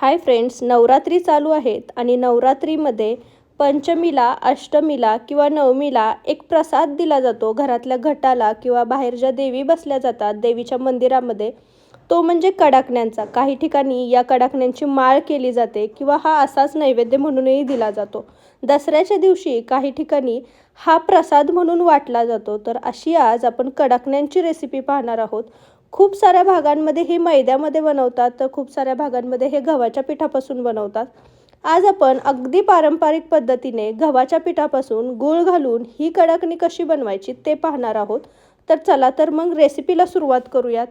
Hi friends, Navratri चालू आहेत आणि नवरात्रीमध्ये पंचमीला, अष्टमीला किंवा नवमीला एक प्रसाद दिला जातो घरातल्या घटाला किंवा बाहेर ज्या देवी बसल्या जातात देवीच्या मंदिरामध्ये. तो म्हणजे कडाकण्यांचा. काही ठिकाणी या कडाकण्यांची माळ केली जाते किंवा हा असाच नैवेद्य म्हणूनही दिला जातो. दसऱ्याच्या दिवशी काही ठिकाणी हा प्रसाद म्हणून वाटला जातो. तर अशी आज आपण कडाकण्यांची रेसिपी पाहणार आहोत. खूप साऱ्या भागांमध्ये हे मैद्यामध्ये बनवतात, तर खूप साऱ्या भागांमध्ये हे गव्हाच्या पिठापासून बनवतात. आज आपण अगदी पारंपरिक पद्धतीने गव्हाच्या पिठापासून गूळ घालून ही कडाकणी कशी बनवायची ते पाहणार आहोत. तर चला तर मग रेसिपीला सुरुवात करूयात.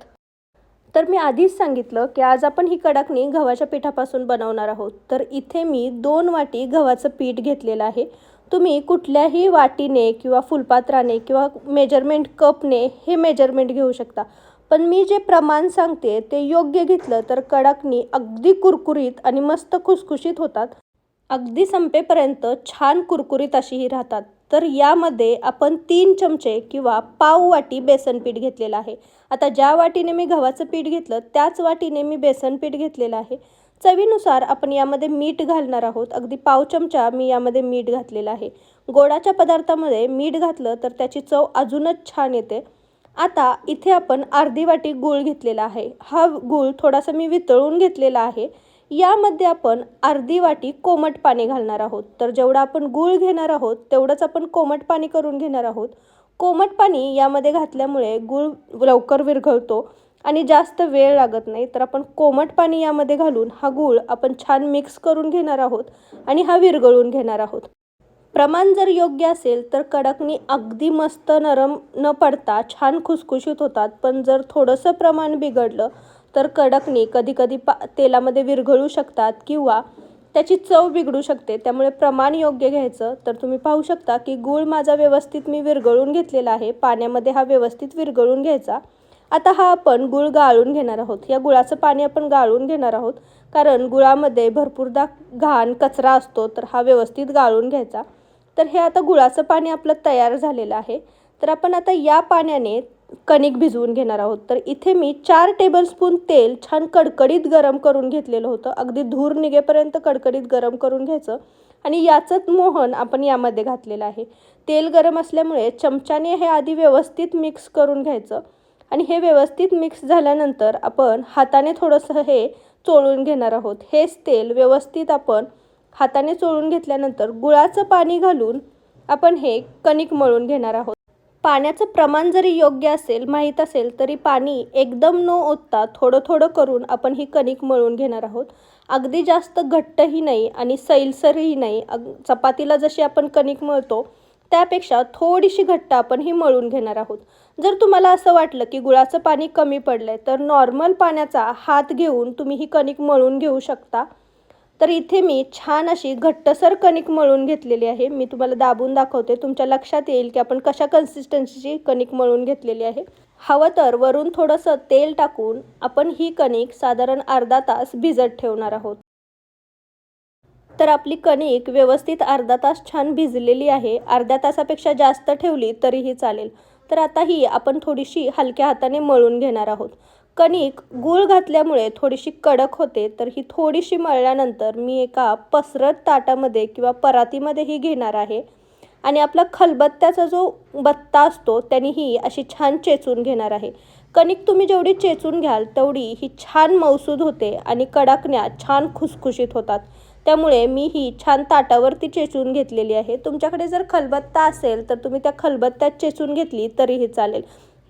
तर मी आधीच सांगितलं की आज आपण ही कडाकणी गव्हाच्या पिठापासून बनवणार आहोत. तर इथे मी 2 वाटी गव्हाचं पीठ घेतलेलं आहे. तुम्ही कुठल्याही वाटीने किंवा फुलपात्राने किंवा मेजरमेंट कपने हे मेजरमेंट घेऊ शकता. पण मी जे प्रमाण सांगते ते योग्य घेतलं तर कडाकणी अगदी कुरकुरीत आणि मस्त खुसखुशीत होतात. अगदी संपेपर्यंत छान कुरकुरीत अशीही राहतात. तर यामध्ये आपण 3 चमचे किंवा पाव वाटी बेसन पीठ घेतलेलं आहे. आता ज्या वाटीने मी गव्हाचं पीठ घेतलं त्याच वाटीने मी बेसन पीठ घेतलेलं आहे. चवीनुसार आपण यामध्ये मीठ घालणार आहोत. अगदी पाव चमचा मी यामध्ये मीठ घातलेलं आहे. गोडाच्या पदार्थामध्ये मीठ घातलं तर त्याची चव अजूनच छान येते. आता इथे आपण अर्धी वाटी गूळ घेतलेला आहे. हा गूळ थोडासा मी वितळून घेतलेला आहे. यामध्ये आपण अर्धी वाटी कोमट पाणी घालणार आहोत. तर जेवढं आपण गूळ घेणार आहोत तेवढंच आपण कोमट पाणी करून घेणार आहोत. कोमट पाणी यामध्ये घातल्यामुळे गूळ लवकर विरघळतो आणि जास्त वेळ लागत नाही. तर आपण कोमट पाणी यामध्ये घालून हा गूळ आपण छान मिक्स करून घेणार आहोत आणि हा विरघळून घेणार आहोत. प्रमाण जर योग्य असेल तर कडाकणी अगदी मस्त नरम न पडता छान खुसखुशीत होतात. पण जर थोडंसं प्रमाण बिघडलं तर कडाकणी कधी तेलामध्ये विरघळू शकतात किंवा त्याची चव बिघडू शकते. त्यामुळे प्रमाण योग्य घ्यायचं. तर तुम्ही पाहू शकता की गूळ माझा व्यवस्थित मी विरघळून घेतलेला आहे. पाण्यामध्ये हा व्यवस्थित विरघळून घ्यायचा. आता हा आपण गूळ गाळून घेणार आहोत. या गुळाचं पाणी आपण गाळून घेणार आहोत कारण गुळामध्ये भरपूरदा घाण कचरा असतो. तर हा व्यवस्थित गाळून घ्यायचा. तर हे आता गुळाचं पाणी आपलं तयार झालेलं आहे. तर आपण आता या पाण्याने कणिक भिजवून घेणार आहोत. तर इथे मी 4 टेबलस्पून तेल छान कडकडीत गरम करून घेतलेलं होतं. अगदी धूर निघेपर्यंत कडकडीत गरम करून घ्यायचं आणि याचंच मोहन आपण यामध्ये घातलेलं आहे. तेल गरम असल्यामुळे चमच्याने हे आधी व्यवस्थित मिक्स करून घ्यायचं आणि हे व्यवस्थित मिक्स झाल्यानंतर आपण हाताने थोडंसं हे चोळून घेणार आहोत. हेच तेल व्यवस्थित आपण हाताने चोळून घेतल्यानंतर गुळाचं पाणी घालून आपण हे कणिक मळून घेणार आहोत. पाण्याचं प्रमाण जरी योग्य असेल, माहीत असेल, तरी पाणी एकदम न ओतता थोडं थोडं करून आपण ही कणिक मळून घेणार आहोत. अगदी जास्त घट्टही नाही आणि सैलसरही नाही. चपातीला जशी आपण कणिक मळतो त्यापेक्षा थोडीशी घट्ट आपण ही मळून घेणार आहोत. जर तुम्हाला असं वाटलं की गुळाचं पाणी कमी पडलंय तर नॉर्मल पाण्याचा हात घेऊन तुम्ही ही कणिक मळून घेऊ शकता. तर इथे मी छान अशी घट्टसर कणिक मळून घेतलेली आहे. मी तुम्हाला दाबून दाखवते. तुमच्या लक्षात येईल की आपण कशा कन्सिस्टन्सीची कणिक मळून घेतलेली आहे. हवं तर वरून थोडंसं तेल टाकून आपण ही कणिक साधारण अर्धा तास भिजत ठेवणार आहोत. तर आपली कणिक व्यवस्थित अर्धा तास छान भिजलेली आहे. अर्ध्या तासापेक्षा जास्त ठेवली तरीही चालेल. तर आता ही आपण थोडीशी हलक्या हाताने मळून घेणार आहोत. कणिक गूळ घातल्यामुळे थोडीशी कडक होते. तर ही थोडीशी मळल्यानंतर मी एका पसरट ताटामध्ये किंवा परातीमध्ये ही घेणार आहे आणि आपला खलबत्त्याचा जो बत्ता असतो त्याने ही अशी छान चेचून घेणार आहे. कणिक तुम्ही जेवढी चेचून घ्याल तेवढी ही छान मऊसूद होते आणि कडाकण्या छान खुसखुशीत होतात. त्यामुळे मी ही छान ताटावरती चेचून घेतलेली आहे. तुमच्याकडे जर खलबत्ता असेल तर तुम्ही त्या खलबत्त्यात चेचून घेतली तरीही चालेल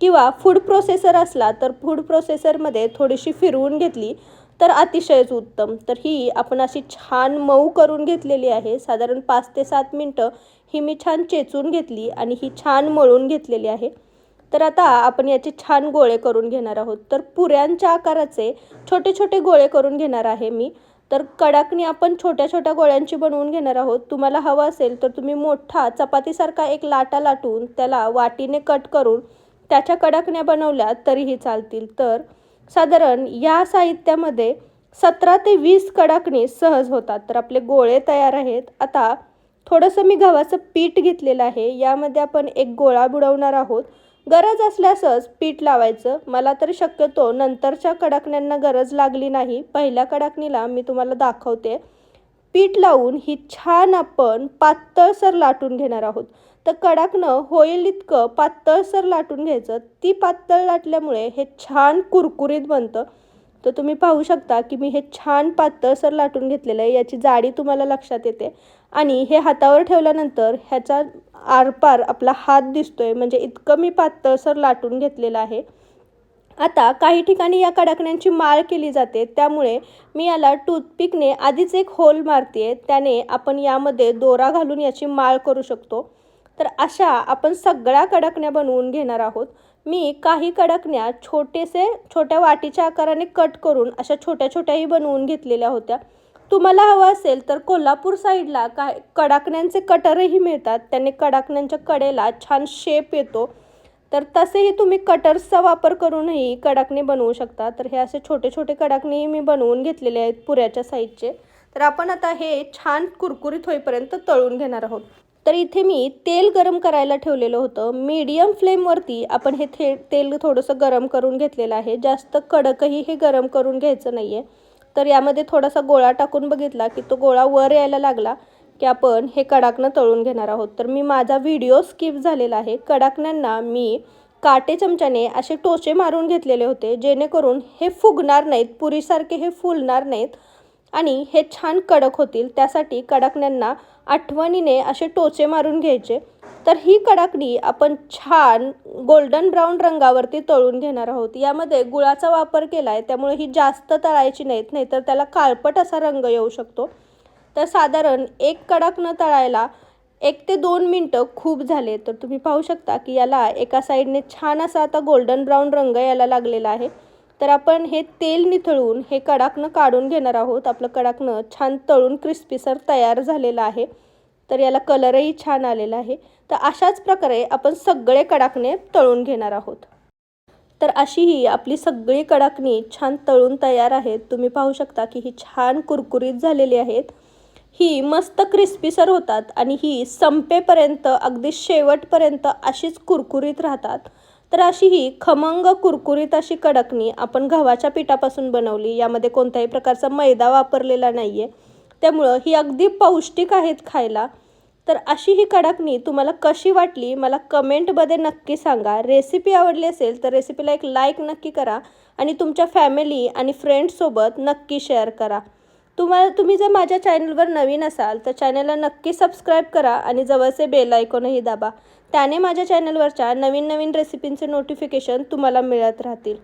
किंवा फूड प्रोसेसर असला तर फूड प्रोसेसरमध्ये थोडीशी फिरवून घेतली तर अतिशयच उत्तम. तर ही आपण अशी छान मऊ करून घेतलेली आहे. साधारण 5 ते 7 मिनटं ही मी छान चेचून घेतली आणि ही छान मळून घेतलेली आहे. तर आता आपण याचे छान गोळे करून घेणार आहोत. तर पुऱ्यांच्या आकाराचे छोटे छोटे गोळे करून घेणार आहे मी. तर कडाकणी आपण छोट्या छोट्या गोळ्यांची बनवून घेणार आहोत. तुम्हाला हवं असेल तर तुम्ही मोठा चपातीसारखा एक लाटा लाटून त्याला वाटीने कट करून त्याच्या कडाकण्या बनवल्या तरीही चालतील. तर साधारण या साहित्यामध्ये 17 ते 20 कडाकणी सहज होतात. तर आपले गोळे तयार आहेत. आता थोडंसं मी गव्हाचं पीठ घेतलेलं आहे. यामध्ये आपण एक गोळा बुडवणार आहोत. गरज असल्यासच पीठ लावायचं. मला तर शक्यतो नंतरच्या कडाकण्यांना गरज लागली नाही. पहिल्या कडाकणीला मी तुम्हाला दाखवते. पीठ लावून ही छान आपण पातळसर लाटून घेणार आहोत. तर कडाकणं होईल इतकं पातळसर लाटून घ्यायचं. ती पातळ लाटल्यामुळे हे छान कुरकुरीत बनतं. तर तुम्ही पाहू शकता की मी हे छान पातळसर लाटून घेतलेलं आहे. याची जाडी तुम्हाला लक्षात येते आणि हे हातावर ठेवल्यानंतर ह्याचा आरपार आपला हात दिसतोय, म्हणजे इतकं मी पातळसर लाटून घेतलेलं आहे. आता काही ठिकाणी या कडाकण्यांची माळ केली जाते, त्यामुळे मी याला टूथपिकने आधीच एक होल मारते. त्याने आपण यामध्ये दोरा घालून याची माळ करू शकतो. तर अशा आपण सगळ्या कडाकण्या बनवून घेणार आहोत. मी काही कडाकण्या छोट्या वाटीच्या आकाराने कट करून अशा छोट्या छोट्याही बनवून घेतलेल्या होत्या. तुम्हाला हवं असेल तर कोल्हापूर साईडला काय कडाकण्यांचे कटरही मिळतात. त्याने कडाकण्यांच्या कडेला छान शेप येतो. तर तसेही तुम्ही कटर्सचा वापर करूनही कडाकणे बनवू शकता. तर हे असे छोटे छोटे कडाकणेही मी बनवून घेतलेले आहेत पुऱ्याच्या साईजचे. तर आपण आता हे छान कुरकुरीत होईपर्यंत तळून घेणार आहोत. तर इथे मी तेल गरम करायला ठेवलेलं होतं. मीडियम फ्लेमवरती आपण हे तेल थोडंसं गरम करून घेतलेलं आहे. जास्त कडकही हे गरम करून घ्यायचं नाही आहे. तर यामध्ये थोडासा गोळा टाकून बघितला की तो गोळा वर यायला लागला की आपण हे कडाकणं तळून घेणार आहोत. तर मी माझा व्हिडिओ स्किप झालेला आहे. कडाकण्यांना मी काटे चमच्याने असे टोचे मारून घेतलेले होते, जेणेकरून हे फुगणार नाहीत, पुरीसारखे हे फुलणार नाहीत आणि हे छान कडक होतील. त्यासाठी कडाकण्यांना आठवणीने असे टोचे मारून घ्यायचे. तर ही कडाकणी आपण छान गोल्डन ब्राऊन रंगावरती तळून घेणार आहोत. यामध्ये गुळाचा वापर केला आहे, त्यामुळे ही जास्त तळायची नाहीत, नाहीतर त्याला काळपट असा रंग येऊ शकतो. तर साधारण एक कडाकणं तळायला 1 ते 2 मिनटं खूप झाले. तर तुम्ही पाहू शकता की याला एका साईडने छान असा आता गोल्डन ब्राऊन रंग यायला लागलेला आहे. तर आपण हे तेल निथळून हे कडाकणं काढून घेणार आहोत. आपलं कडाकणं छान तळून क्रिस्पीसर तयार झालेलं आहे. तर याला कलरही छान आलेला आहे. तर अशाच प्रकारे आपण सगळे कडाकणे तळून घेणार आहोत. तर अशी ही आपली सगळी कडाकणी छान तळून तयार आहेत. तुम्ही पाहू शकता की ही छान कुरकुरीत झालेली आहेत. ही मस्त क्रिस्पीसर होतात आणि ही संपेपर्यंत अगदी शेवटपर्यंत अशीच कुरकुरीत राहतात. तर अशी ही खमंग कुरकुरीत अशी कडाकणी आपण गव्हाच्या पिठापासून बनवली. यामध्ये कोणत्याही प्रकारचा मैदा वापरलेला नाही आहे, त्यामुळं ही अगदी पौष्टिक आहेत खायला. तर अशी ही कडाकणी तुम्हाला कशी वाटली मला कमेंटमध्ये नक्की सांगा. रेसिपी आवडली असेल तर रेसिपीला एक लाईक नक्की करा आणि तुमच्या फॅमिली आणि फ्रेंड्ससोबत नक्की शेअर करा. तुम्ही जर माझ्या चॅनलवर नवीन असाल तर चॅनलला नक्की सबस्क्राईब करा आणि जवळचे बेल आयकॉनही दाबा. त्याने माझ्या चॅनलवरच्या नवीन नवीन रेसिपींचे नोटिफिकेशन तुम्हाला मिळत राहतील.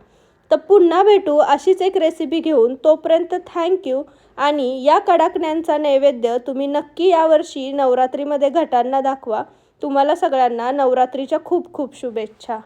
तर पुन्हा भेटू अशीच एक रेसिपी घेऊन. तोपर्यंत थँक्यू. आणि या कडाकण्यांचा नैवेद्य तुम्ही नक्की यावर्षी नवरात्रीमध्ये घटांना दाखवा. तुम्हाला सगळ्यांना नवरात्रीच्या खूप खूप शुभेच्छा.